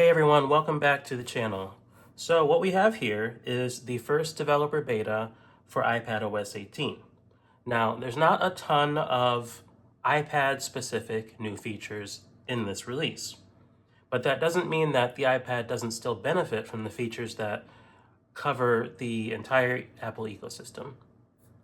Hey everyone, welcome back to the channel. So what we have here is the first developer beta for iPadOS 18. Now, there's not a ton of iPad-specific new features in this release, but that doesn't mean that the iPad doesn't still benefit from the features that cover the entire Apple ecosystem.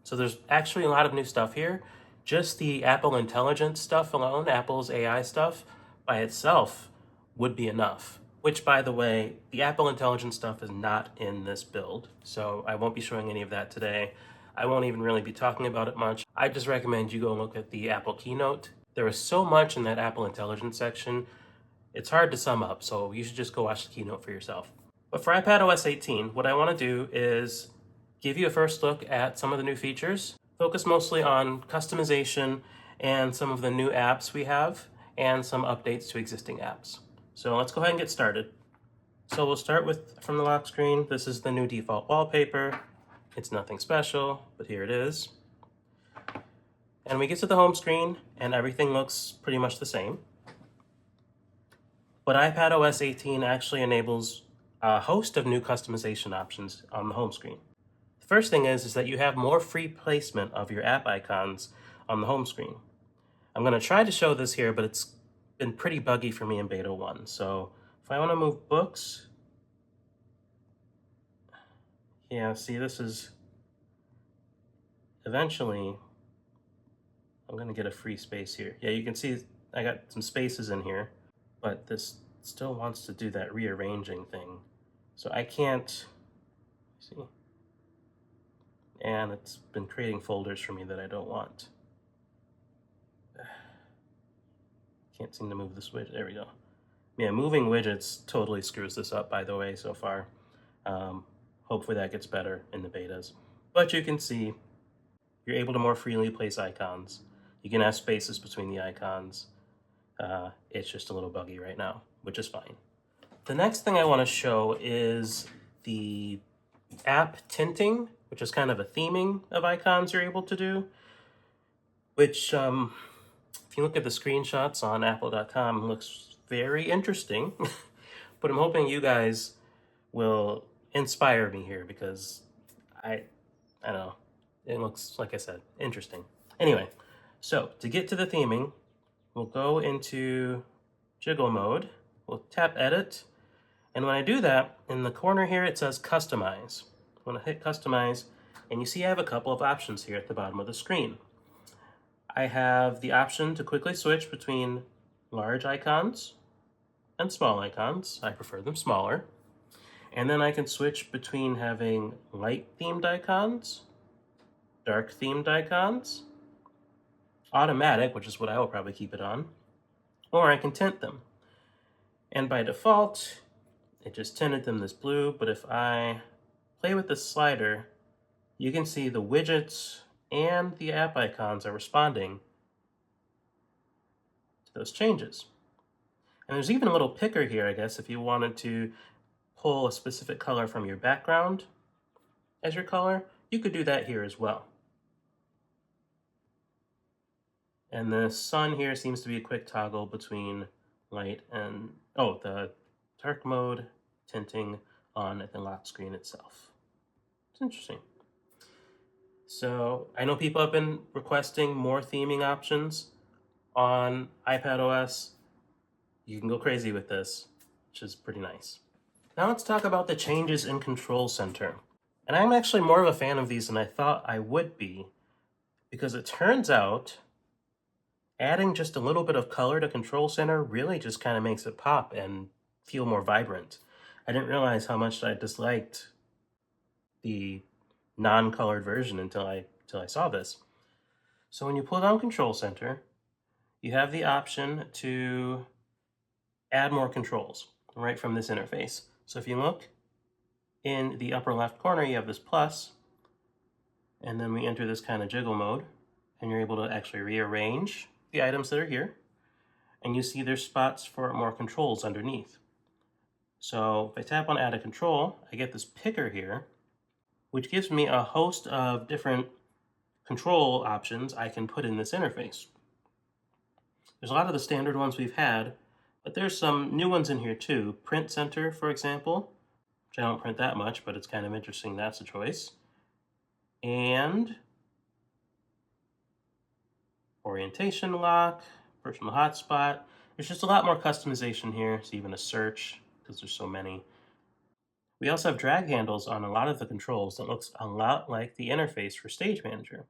So there's actually a lot of new stuff here. Just the Apple Intelligence stuff alone, Apple's AI stuff, by itself would be enough. Which, by the way, the Apple Intelligence stuff is not in this build, so I won't be showing any of that today. I won't even really be talking about it much. I just recommend you go look at the Apple keynote. There is so much in that Apple Intelligence section, it's hard to sum up, so you should just go watch the keynote for yourself. But for iPadOS 18, what I want to do is give you a first look at some of the new features, focus mostly on customization and some of the new apps we have, and some updates to existing apps. So let's go ahead and get started. So we'll start with, from the lock screen, this is the new default wallpaper. It's nothing special, but here it is. And we get to the home screen and everything looks pretty much the same. But iPadOS 18 actually enables a host of new customization options on the home screen. The first thing is that you have more free placement of your app icons on the home screen. I'm going to try to show this here, but it's been pretty buggy for me in beta 1. So if I want to move books, yeah, see, this is eventually, I'm going to get a free space here. Yeah, you can see I got some spaces in here, but this still wants to do that rearranging thing. So I can't, see, and it's been creating folders for me that I don't want. Can't seem to move this widget. There we go. Yeah, moving widgets totally screws this up, by the way, so far. Hopefully that gets better in the betas. But you can see you're able to more freely place icons. You can have spaces between the icons. It's just a little buggy right now, which is fine. The next thing I want to show is the app tinting, which is kind of a theming of icons you're able to do, which if you look at the screenshots on apple.com, looks very interesting. But I'm hoping you guys will inspire me here because I don't know, it looks, like I said, interesting. Anyway, so to get to the theming, we'll go into jiggle mode. We'll tap edit. And when I do that, in the corner here, it says customize. I'm going to hit customize, and you see I have a couple of options here at the bottom of the screen. I have the option to quickly switch between large icons and small icons. I prefer them smaller. And then I can switch between having light themed icons, dark themed icons, automatic, which is what I will probably keep it on, or I can tint them. And by default, it just tinted them this blue, but if I play with this slider, you can see the widgets and the app icons are responding to those changes. And there's even a little picker here, I guess, if you wanted to pull a specific color from your background as your color, you could do that here as well. And the sun here seems to be a quick toggle between light and, the dark mode tinting on the lock screen itself. It's interesting. So I know people have been requesting more theming options on iPadOS. You can go crazy with this, which is pretty nice. Now let's talk about the changes in Control Center. And I'm actually more of a fan of these than I thought I would be, because it turns out adding just a little bit of color to Control Center really just kind of makes it pop and feel more vibrant. I didn't realize how much I disliked the non-colored version until I saw this. So when you pull down Control Center, you have the option to add more controls right from this interface. So if you look in the upper left corner, you have this plus, and then we enter this kind of jiggle mode, and you're able to actually rearrange the items that are here, and you see there's spots for more controls underneath. So if I tap on add a control, I get this picker here, which gives me a host of different control options I can put in this interface. There's a lot of the standard ones we've had, But there's some new ones in here too. Print Center, for example, which I don't print that much, but it's kind of interesting. That's a choice. And orientation lock, personal hotspot. There's just a lot more customization here. It's even a search because there's so many. We also have drag handles on a lot of the controls that looks a lot like the interface for Stage Manager.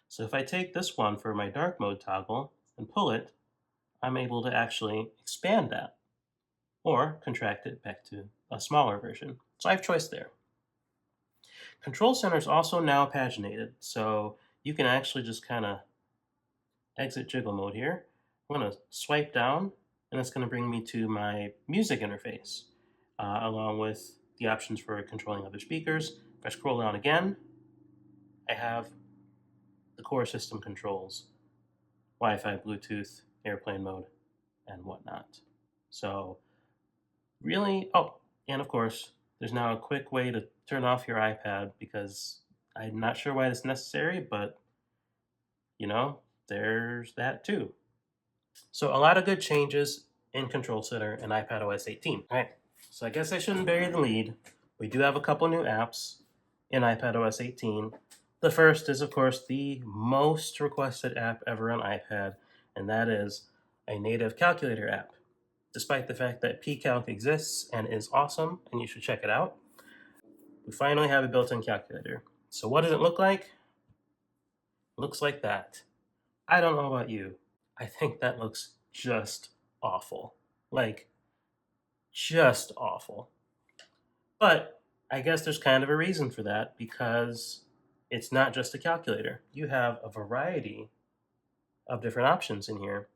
So if I take this one for my dark mode toggle and pull it, I'm able to actually expand that or contract it back to a smaller version. So I have choice there. Control Center is also now paginated, so you can actually just kind of exit jiggle mode here. I'm going to swipe down, and it's going to bring me to my music interface, along with the options for controlling other speakers. If I scroll down again, I have the core system controls, Wi-Fi, Bluetooth, airplane mode, and whatnot. So really, oh, and of course, there's now a quick way to turn off your iPad because I'm not sure why it's necessary, but you know, there's that too. So a lot of good changes in Control Center and iPadOS 18. All right, so I guess I shouldn't bury the lead. We do have a couple new apps in iPadOS 18. The first is, of course, the most requested app ever on iPad, and that is a native calculator app. Despite the fact that pCalc exists and is awesome, and you should check it out, we finally have a built-in calculator. So what does it look like? It looks like that. I don't know about you. I think that looks just awful. Like, just awful. But I guess there's kind of a reason for that because it's not just a calculator. You have a variety of different options in here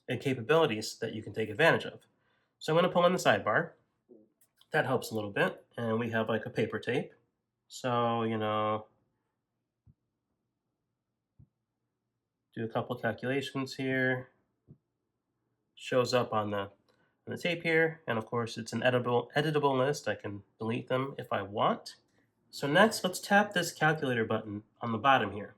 and capabilities that you can take advantage of. So I'm going to pull in the sidebar. That helps a little bit. And we have like a paper tape. So, do a couple calculations here. Shows up on the tape here, and of course it's an editable list. I can delete them if I want. So next, let's tap this calculator button on the bottom here.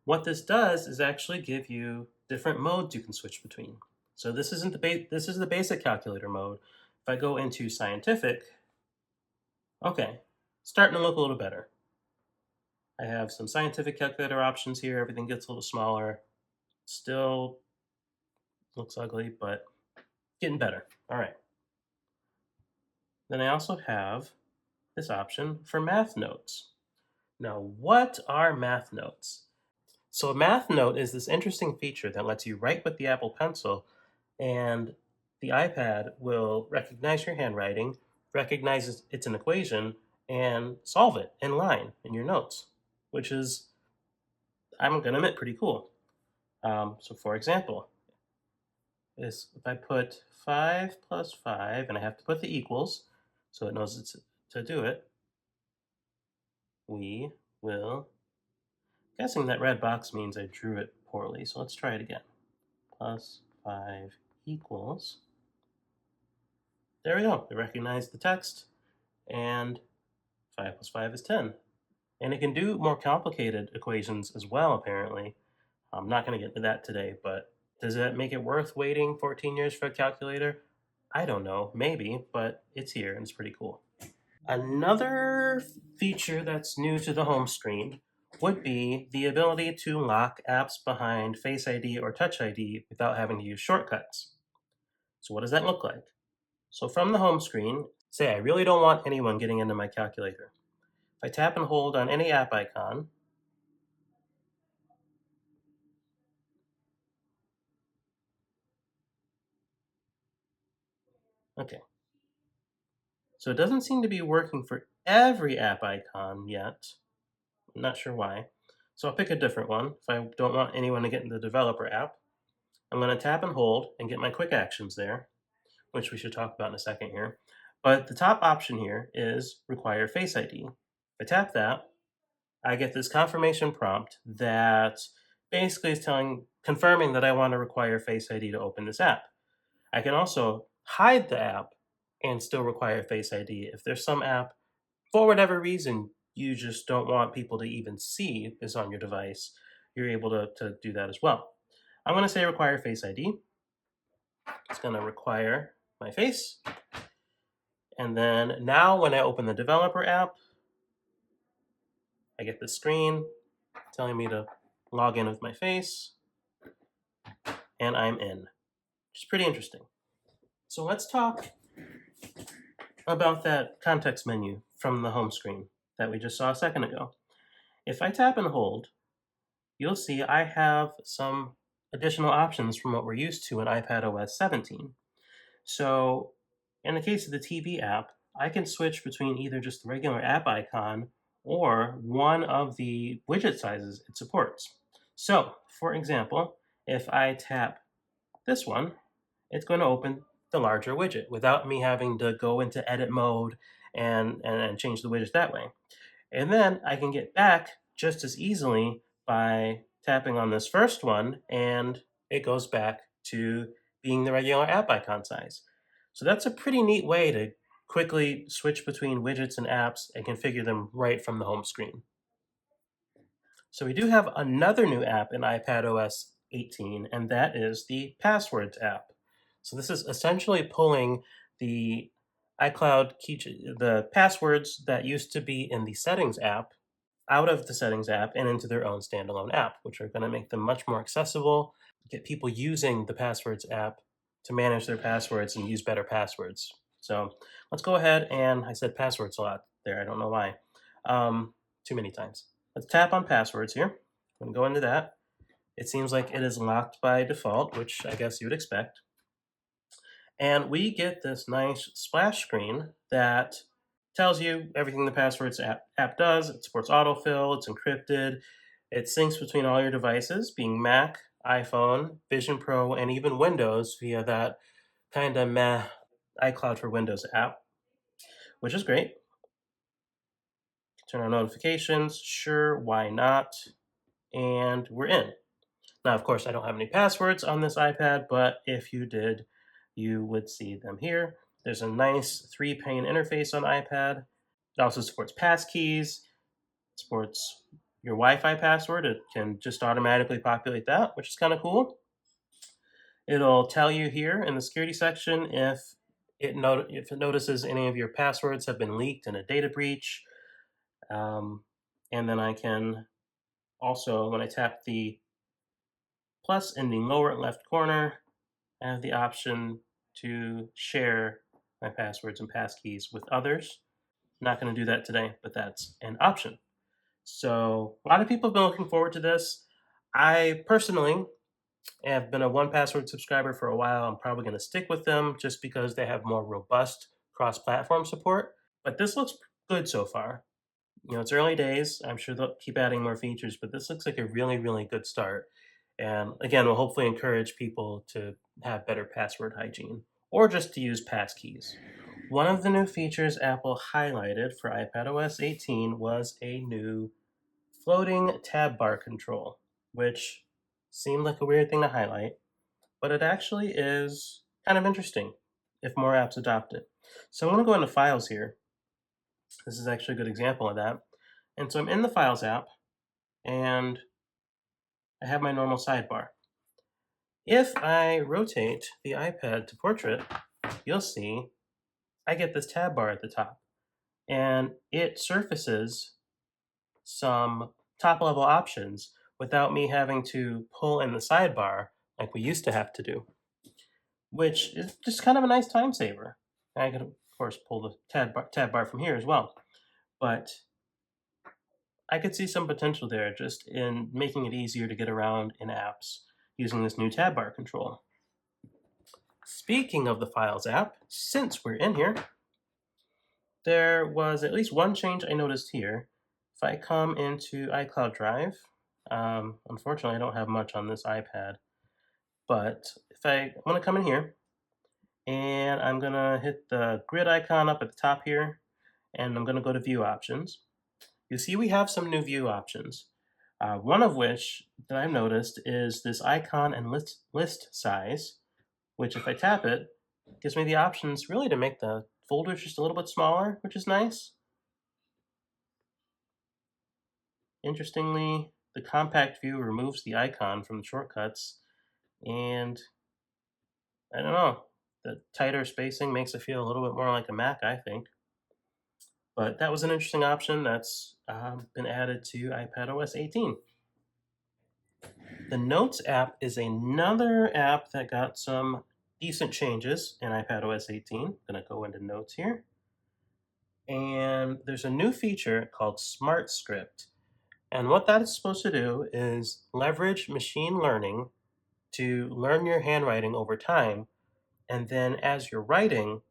What this does is actually give you different modes you can switch between. So this is the basic calculator mode. If I go into scientific, okay, starting to look a little better. I have some scientific calculator options here. Everything gets a little smaller. Still looks ugly, but getting better. All right. Then I also have this option for math notes. Now, what are math notes? So a math note is this interesting feature that lets you write with the Apple Pencil, and the iPad will recognize your handwriting, recognizes it's an equation, and solve it in line in your notes, which is, I'm going to admit, pretty cool. So for example, if I put 5 plus 5, and I have to put the equals, so it knows it's to do it, we will, guessing that red box means I drew it poorly, so let's try it again. Plus 5 equals, there we go, it recognized the text, and 5 plus 5 is 10. And it can do more complicated equations as well, apparently. I'm not going to get into that today, but does that make it worth waiting 14 years for a calculator? I don't know, maybe, but it's here and it's pretty cool. Another feature that's new to the home screen would be the ability to lock apps behind Face ID or Touch ID without having to use shortcuts. So what does that look like? So from the home screen, say I really don't want anyone getting into my calculator. If I tap and hold on any app icon, okay. So it doesn't seem to be working for every app icon yet. I'm not sure why. So I'll pick a different one. If I don't want anyone to get in the developer app, I'm going to tap and hold and get my quick actions there, which we should talk about in a second here. But the top option here is require Face ID. If I tap that, I get this confirmation prompt that basically is confirming that I want to require Face ID to open this app. I can also hide the app and still require Face ID. If there's some app, for whatever reason, you just don't want people to even see is on your device, you're able to do that as well. I'm going to say require Face ID. It's going to require my face. And then now when I open the developer app, I get the screen telling me to log in with my face, and I'm in, which is pretty interesting. So let's talk about that context menu from the home screen that we just saw a second ago. If I tap and hold, you'll see I have some additional options from what we're used to in iPadOS 17. So in the case of the TV app, I can switch between either just the regular app icon or one of the widget sizes it supports. So, for example, if I tap this one, it's going to open the larger widget without me having to go into edit mode and change the widget that way. And then I can get back just as easily by tapping on this first one, and it goes back to being the regular app icon size. So that's a pretty neat way to quickly switch between widgets and apps and configure them right from the home screen. So we do have another new app in iPadOS 18, and that is the Passwords app. So this is essentially pulling the iCloud the passwords that used to be in the Settings app out of the Settings app and into their own standalone app, which are going to make them much more accessible, get people using the Passwords app to manage their passwords and use better passwords. So let's go ahead and I said passwords a lot there. I don't know why. Too many times. Let's tap on passwords here. I'm going to go into that. It seems like it is locked by default, which I guess you would expect. And we get this nice splash screen that tells you everything the Passwords app does. It supports autofill, it's encrypted, it syncs between all your devices, being Mac, iPhone, Vision Pro, and even Windows via that kind of meh iCloud for Windows app, which is great. Turn on notifications, sure, why not? And we're in. Now, of course, I don't have any passwords on this iPad, but if you did, you would see them here. There's a nice 3-pane interface on iPad. It also supports passkeys, supports your Wi-Fi password. It can just automatically populate that, which is kind of cool. It'll tell you here in the security section if it notices any of your passwords have been leaked in a data breach. And then I can also, when I tap the plus in the lower left corner, I have the option to share my passwords and passkeys with others. I'm not going to do that today, but that's an option. So a lot of people have been looking forward to this. I personally have been a 1Password subscriber for a while. I'm probably going to stick with them just because they have more robust cross-platform support. But this looks good so far. You know, it's early days. I'm sure they'll keep adding more features, but this looks like a really, really good start. And again, we'll hopefully encourage people to have better password hygiene or just to use passkeys. One of the new features Apple highlighted for iPadOS 18 was a new floating tab bar control, which seemed like a weird thing to highlight, but it actually is kind of interesting if more apps adopt it. So I'm going to go into Files here. This is actually a good example of that. And so I'm in the Files app, and I have my normal sidebar. If I rotate the iPad to portrait, you'll see I get this tab bar at the top, and it surfaces some top-level options without me having to pull in the sidebar like we used to have to do, which is just kind of a nice time saver. I could, of course, pull the tab bar from here as well, but I could see some potential there just in making it easier to get around in apps using this new tab bar control. Speaking of the Files app, since we're in here, there was at least one change I noticed here. If I come into iCloud Drive, unfortunately I don't have much on this iPad, but I'm going to come in here, and I'm going to hit the grid icon up at the top here, and I'm going to go to View Options. You see we have some new view options. One of which that I've noticed is this icon and list size, which if I tap it, gives me the options really to make the folders just a little bit smaller, which is nice. Interestingly, the compact view removes the icon from the shortcuts, and I don't know. The tighter spacing makes it feel a little bit more like a Mac, I think. But that was an interesting option that's been added to iPadOS 18. The Notes app is another app that got some decent changes in iPadOS 18. I'm going to go into Notes here. And there's a new feature called Smart Script. And what that is supposed to do is leverage machine learning to learn your handwriting over time. And then as you're writing,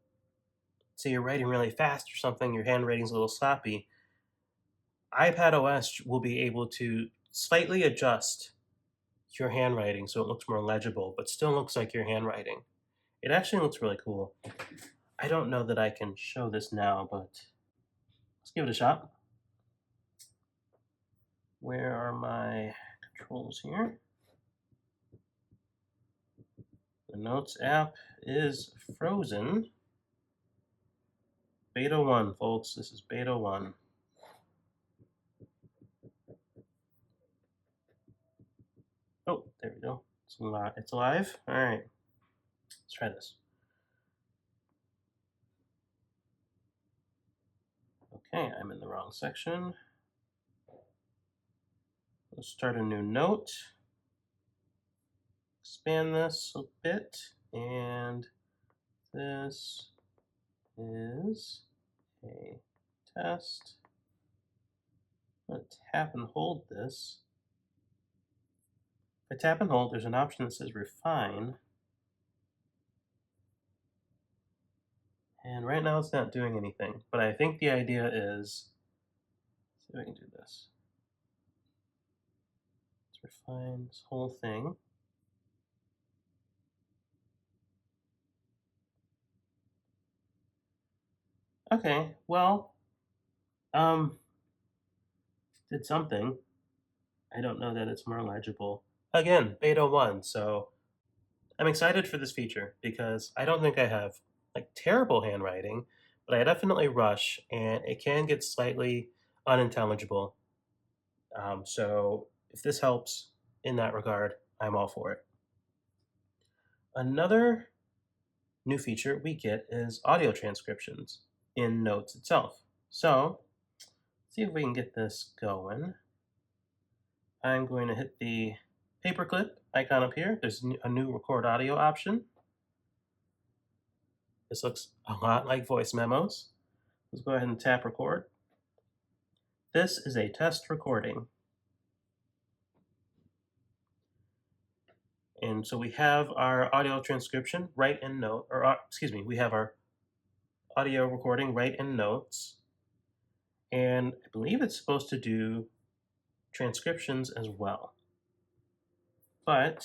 say you're writing really fast or something, your handwriting's a little sloppy, iPadOS will be able to slightly adjust your handwriting so it looks more legible, but still looks like your handwriting. It actually looks really cool. I don't know that I can show this now, but let's give it a shot. Where are my controls here? The Notes app is frozen. Beta 1, folks. This is Beta 1. Oh, there we go. It's alive. All right. Let's try this. Okay, I'm in the wrong section. Let's start a new note. Expand this a bit. And this is a test. I'm going to tap and hold this. If I tap and hold, there's an option that says refine. And right now it's not doing anything. But I think the idea is, let's see if I can do this. Let's refine this whole thing. Okay, well, did something. I don't know that it's more legible. Again, beta 1, so I'm excited for this feature because I don't think I have like terrible handwriting, but I definitely rush and it can get slightly unintelligible. So if this helps in that regard, I'm all for it. Another new feature we get is audio transcriptions in Notes itself. So let's see if we can get this going. I'm going to hit the paperclip icon up here. There's a new record audio option. This looks a lot like voice memos. Let's go ahead and tap record. This is a test recording. And so we have our audio transcription right in Note, or excuse me, we have our audio recording right in Notes. And I believe it's supposed to do transcriptions as well. But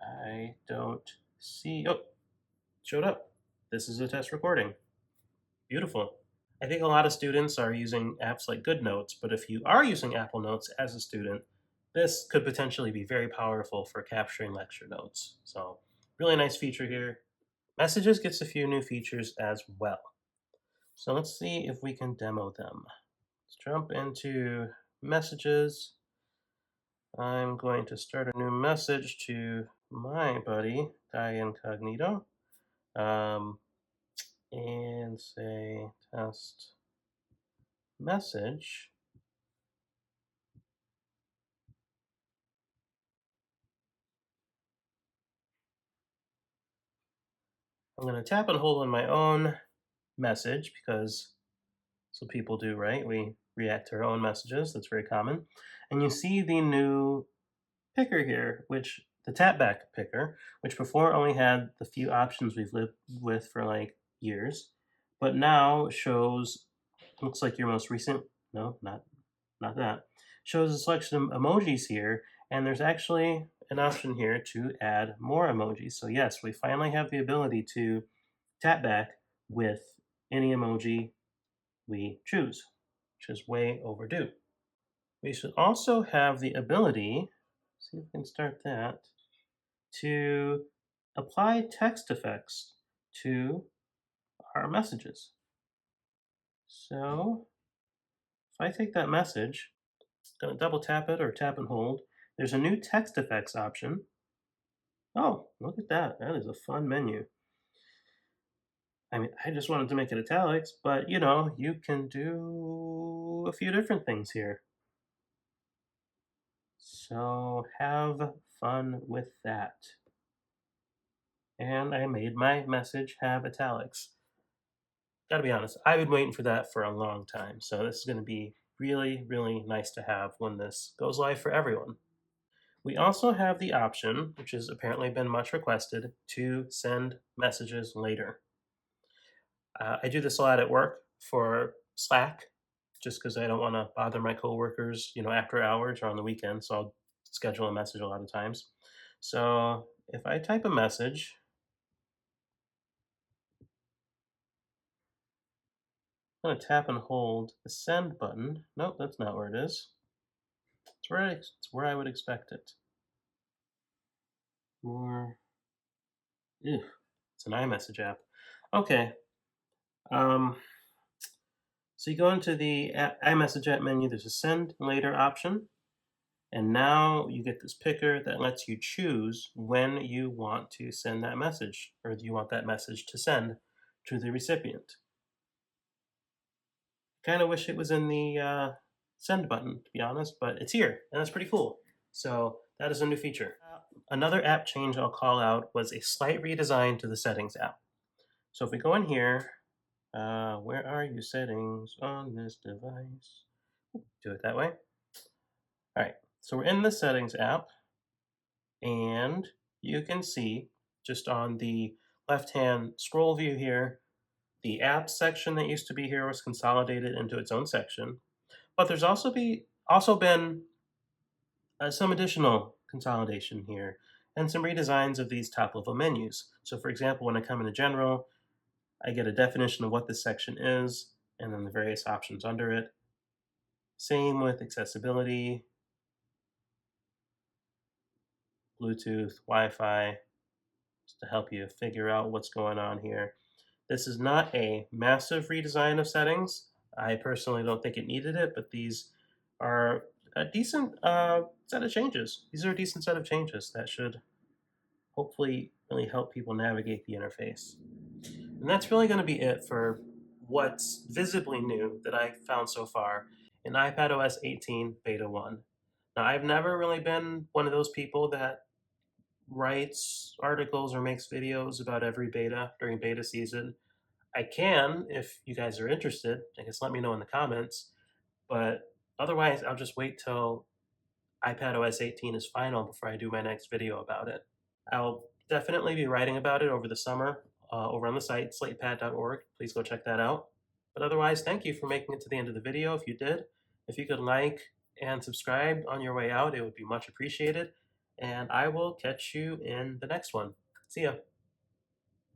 I don't see, oh, showed up. This is a test recording. Beautiful. I think a lot of students are using apps like GoodNotes, but if you are using Apple Notes as a student, this could potentially be very powerful for capturing lecture notes. So really nice feature here. Messages gets a few new features as well. So let's see if we can demo them. Let's jump into Messages. I'm going to start a new message to my buddy, Die Incognito, and say test message. I'm going to tap and hold on my own message because that's what people do, right? We react to our own messages. That's very common. And you see the new picker here, which the tapback picker, which before only had the few options we've lived with for like years, but now shows, looks like your most recent, no, not that, shows a selection of emojis here, and there's actually an option here to add more emojis. So yes, we finally have the ability to tap back with any emoji we choose, which is way overdue. We should also have the ability, see if we can start that, to apply text effects to our messages. So if I take that message, I'm going to double tap it or tap and hold. There's a new text effects option. Oh, look at that. That is a fun menu. I mean, I just wanted to make it italics, but you know, you can do a few different things here. So have fun with that. And I made my message have italics. Gotta be honest, I've been waiting for that for a long time. So this is going to be really, really nice to have when this goes live for everyone. We also have the option, which has apparently been much requested, to send messages later. I do this a lot at work for Slack, just because I don't want to bother my coworkers, after hours or on the weekend. So I'll schedule a message a lot of times. So if I type a message, I'm going to tap and hold the send button. Nope, that's not where it is. It's where I would expect it. More. Ew, it's an iMessage app. Okay. Um, so you go into the iMessage app menu. There's a send later option. And now you get this picker that lets you choose when you want to send that message, or do you want that message to send to the recipient. Kind of wish it was in the send button, to be honest, but it's here, and that's pretty cool. So that is a new feature. Another app change I'll call out was a slight redesign to the settings app. So if we go in here, where are you settings on this device? Do it that way. All right, so we're in the settings app. And you can see just on the left-hand scroll view here, the apps section that used to be here was consolidated into its own section. But there's also been some additional consolidation here and some redesigns of these top-level menus. So for example, when I come into General, I get a definition of what this section is and then the various options under it. Same with accessibility, Bluetooth, Wi-Fi, just to help you figure out what's going on here. This is not a massive redesign of settings. I personally don't think it needed it, but these are a decent set of changes. These are a decent set of changes that should hopefully really help people navigate the interface. And that's really going to be it for what's visibly new that I found so far in iPadOS 18 Beta 1. Now, I've never really been one of those people that writes articles or makes videos about every beta during beta season. I can, if you guys are interested. I guess let me know in the comments. But otherwise, I'll just wait till iPadOS 18 is final before I do my next video about it. I'll definitely be writing about it over the summer over on the site, slatepad.org. Please go check that out. But otherwise, thank you for making it to the end of the video if you did. If you could like and subscribe on your way out, it would be much appreciated. And I will catch you in the next one. See ya.